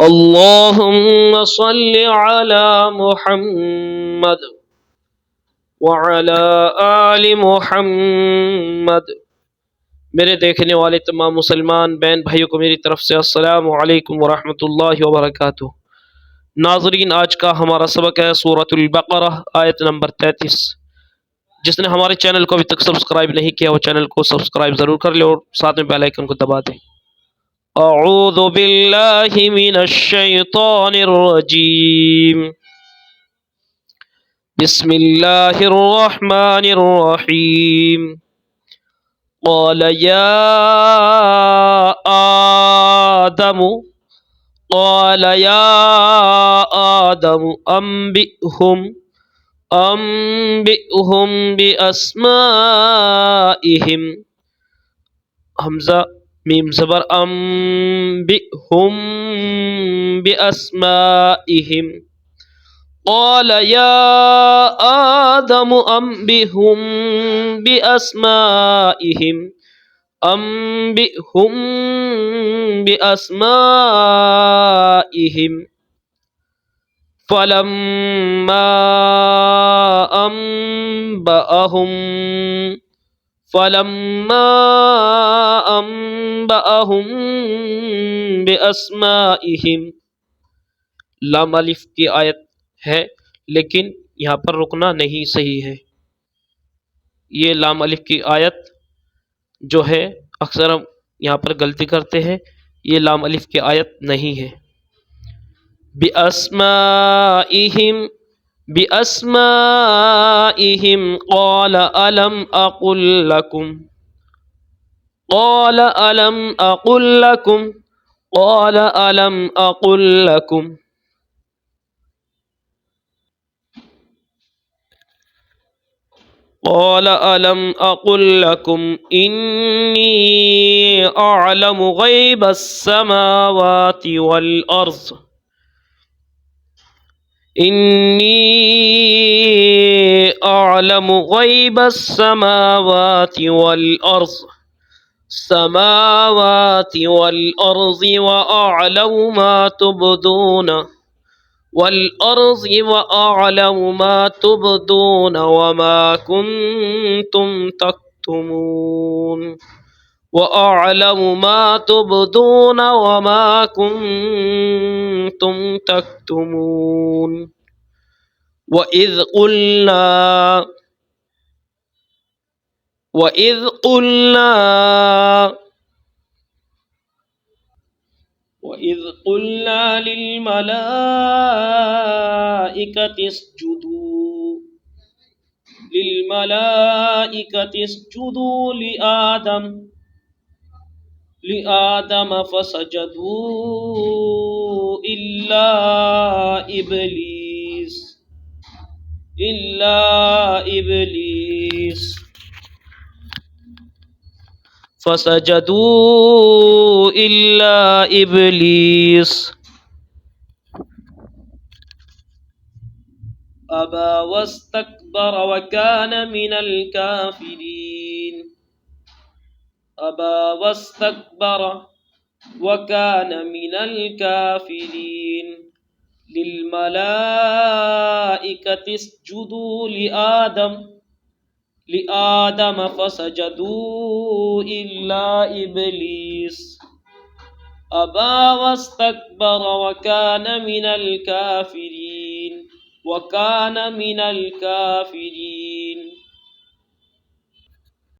اللهم صل على محمد وعلى آل محمد۔ میرے دیکھنے والے تمام مسلمان بہن بھائیوں کو میری طرف سے السلام علیکم ورحمۃ اللہ وبرکاتہ۔ ناظرین، آج کا ہمارا سبق ہے سورۃ البقرہ آیت نمبر 33۔ جس نے ہمارے چینل کو ابھی تک سبسکرائب نہیں کیا وہ چینل کو سبسکرائب ضرور کر لے اور ساتھ میں بیل آئیکن کو دبا دیں۔ اعوذ باللہ من الشیطان الرجیم، بسم اللہ الرحمن الرحیم۔ قال یا آدم انبئهم باسمائهم، حمزہ میم زبر انبئهم باسمائهم۔ قال يا آدم أنبئهم بأسمائهم فلما أنبأهم بأسمائهم۔ لام الف کی آیت ہے لیکن یہاں پر رکنا نہیں صحیح ہے۔ یہ لام الف کی آیت جو ہے اکثر ہم یہاں پر غلطی کرتے ہیں، یہ لام الف کی آیت نہیں ہے۔ بِأَسْمَائِهِمْ قَالَ أَلَمْ أَقُلْ لَكُمْ قَالَ أَلَمْ أَقُلْ لَكُمْ إِنِّي أَعْلَمُ غَيْبَ السَّمَاوَاتِ وَالْأَرْضِ وَأَعْلَمُ مَا تُبْدُونَ وَمَا كُنْتُمْ تَكْتُمُونَ وَإِذْ قُلْنَا لِلْمَلَائِكَةِ اسْجُدُوا لِآدَمَ فَسَجَدُوا إِلَّا إِبْلِيسَ أَبَى وَاسْتَكْبَرَ وَكَانَ مِنَ الْكَافِرِينَ۔ لِلْمَلَائِكَةِ اسْجُدُوا لِآدَمَ فَسَجَدُوا إِلَّا إِبْلِيسَ أَبَى وَاسْتَكْبَرَ وَكَانَ مِنَ الْكَافِرِينَ۔